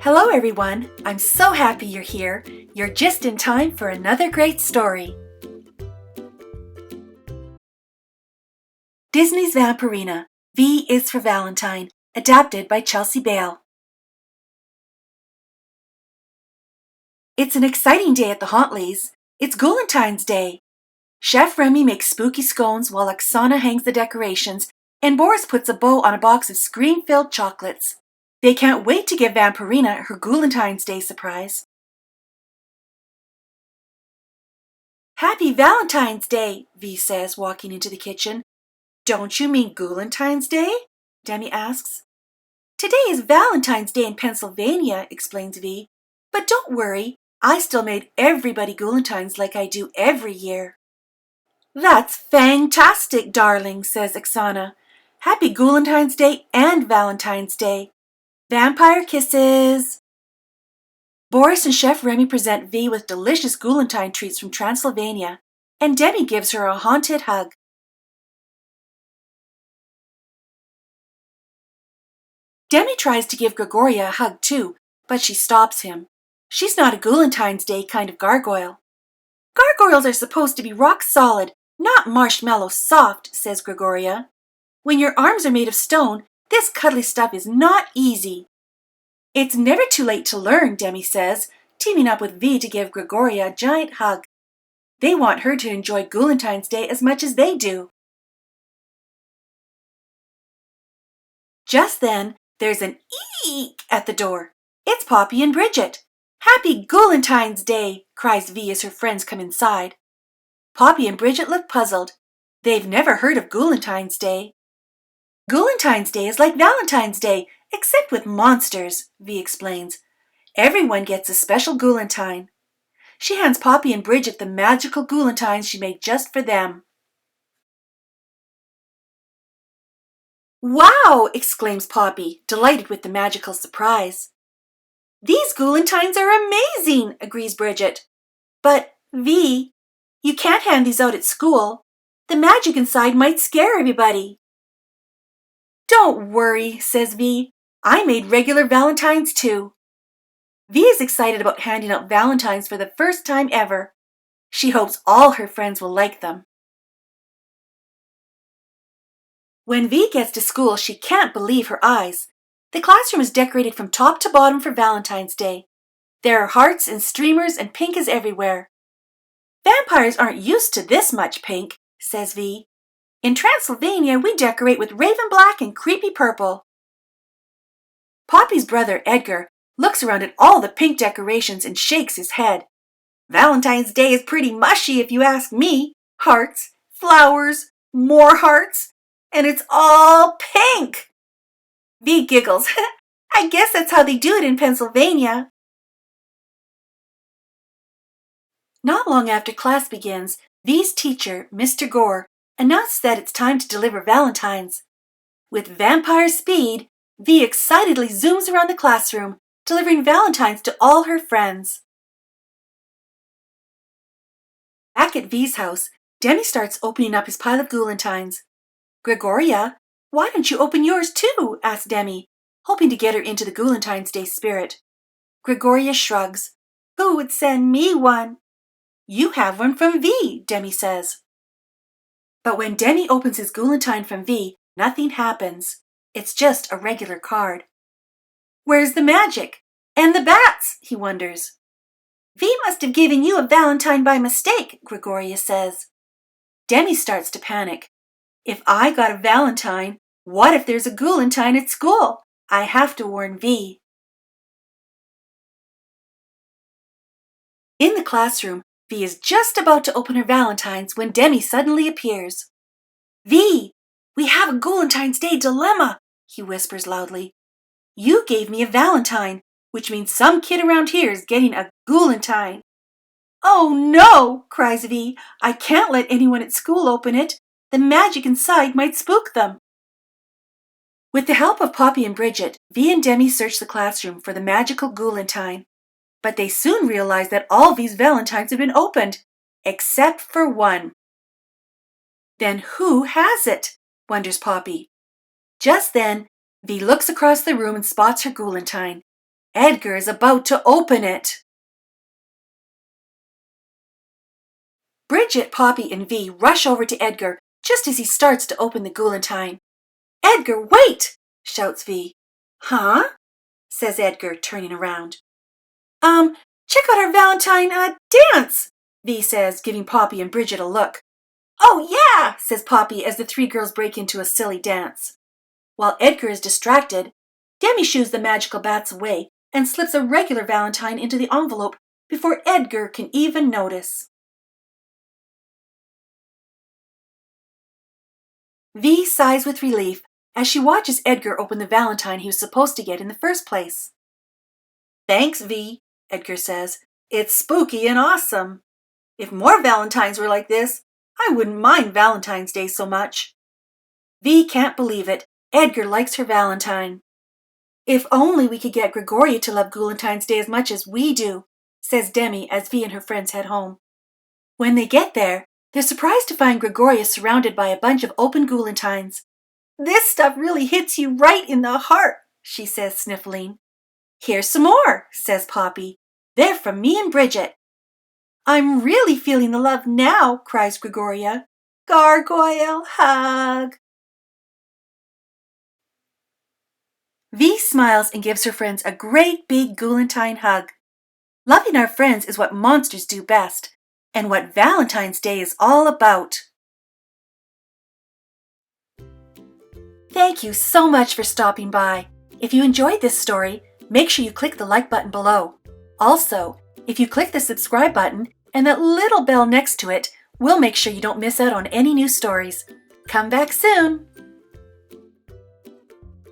Hello everyone, I'm so happy you're here. You're just in time for another great story. Disney's Vampirina, Vee Is For Valentine, adapted by Chelsea Bale. It's an exciting day at the Hauntley's. It's Ghoulentine's Day. Chef Remy makes spooky scones while Oksana hangs the decorations and Boris puts a bow on a box of scream-filled chocolates. They can't wait to give Vampirina her Ghoulentine's Day surprise. Happy Valentine's Day, Vee says, walking into the kitchen. Don't you mean Ghoulentine's Day? Demi asks. Today is Valentine's Day in Pennsylvania, explains Vee. But don't worry, I still made everybody Ghoulentines like I do every year. That's fantastic, darling, says Oksana. Happy Ghoulentine's Day and Valentine's Day. Vampire kisses! Boris and Chef Remy present Vee with delicious Ghoulentine treats from Transylvania, and Demi gives her a haunted hug. Demi tries to give Gregoria a hug too, but she stops him. She's not a Ghoulentine's Day kind of gargoyle. Gargoyles are supposed to be rock solid, not marshmallow soft, says Gregoria. When your arms are made of stone, this cuddly stuff is not easy. It's never too late to learn, Demi says, teaming up with Vee to give Gregoria a giant hug. They want her to enjoy Ghoulentine's Day as much as they do. Just then, there's an eek at the door. It's Poppy and Bridget. Happy Ghoulentine's Day, cries Vee as her friends come inside. Poppy and Bridget look puzzled. They've never heard of Ghoulentine's Day. Ghoulentine's Day is like Valentine's Day, except with monsters, Vee explains. Everyone gets a special Ghoulentine. She hands Poppy and Bridget the magical Ghoulentines she made just for them. Wow! Exclaims Poppy, delighted with the magical surprise. These Ghoulentines are amazing, agrees Bridget. But, Vee, you can't hand these out at school. The magic inside might scare everybody. Don't worry, says Vee. I made regular Valentines too. Vee is excited about handing out Valentines for the first time ever. She hopes all her friends will like them. When Vee gets to school, she can't believe her eyes. The classroom is decorated from top to bottom for Valentine's Day. There are hearts and streamers and pink is everywhere. Vampires aren't used to this much pink, says Vee. In Transylvania, we decorate with raven black and creepy purple. Poppy's brother, Edgar, looks around at all the pink decorations and shakes his head. Valentine's Day is pretty mushy if you ask me. Hearts, flowers, more hearts, and it's all pink. Vee giggles. I guess that's how they do it in Pennsylvania. Not long after class begins, Vee's teacher, Mr. Gore, announced that it's time to deliver Valentines. With vampire speed, Vee excitedly zooms around the classroom, delivering Valentines to all her friends. Back at Vee's house, Demi starts opening up his pile of Ghoulentines. Gregoria, why don't you open yours too? Asks Demi, hoping to get her into the Ghoulentine's Day spirit. Gregoria shrugs. Who would send me one? You have one from Vee, Demi says. But when Demi opens his Ghoulentine from Vee, nothing happens. It's just a regular card. Where's the magic? And the bats, he wonders. Vee must have given you a Valentine by mistake, Gregoria says. Demi starts to panic. If I got a Valentine, what if there's a Ghoulentine at school? I have to warn Vee. In the classroom, Vee is just about to open her Valentines when Demi suddenly appears. Vee, we have a Ghoulentine's Day dilemma, he whispers loudly. You gave me a Valentine, which means some kid around here is getting a Ghoulentine. Oh no, cries Vee. I can't let anyone at school open it. The magic inside might spook them. With the help of Poppy and Bridget, Vee and Demi search the classroom for the magical Ghoulentine. But they soon realize that all Vee's Valentines have been opened, except for one. Then who has it? Wonders Poppy. Just then, Vee looks across the room and spots her Ghoulentine. Edgar is about to open it. Bridget, Poppy, and Vee rush over to Edgar just as he starts to open the Ghoulentine. Edgar, wait! Shouts Vee. Huh? Says Edgar, turning around. Check out our Valentine, dance, Vee says, giving Poppy and Bridget a look. Oh yeah, says Poppy as the three girls break into a silly dance. While Edgar is distracted, Demi shoos the magical bats away and slips a regular Valentine into the envelope before Edgar can even notice. Vee sighs with relief as she watches Edgar open the Valentine he was supposed to get in the first place. Thanks, Vee, Edgar says. It's spooky and awesome. If more Valentines were like this, I wouldn't mind Valentine's Day so much. Vee can't believe it. Edgar likes her Valentine. If only we could get Gregoria to love Ghoulentine's Day as much as we do, says Demi as Vee and her friends head home. When they get there, they're surprised to find Gregoria surrounded by a bunch of open Ghoulentines. This stuff really hits you right in the heart, she says, sniffling. Here's some more, says Poppy. They're from me and Bridget. I'm really feeling the love now, cries Gregoria. Gargoyle hug. Vee smiles and gives her friends a great big Ghoulentine hug. Loving our friends is what monsters do best, and what Valentine's Day is all about. Thank you so much for stopping by. If you enjoyed this story, make sure you click the like button below. Also, if you click the subscribe button and that little bell next to it, we'll make sure you don't miss out on any new stories. Come back soon!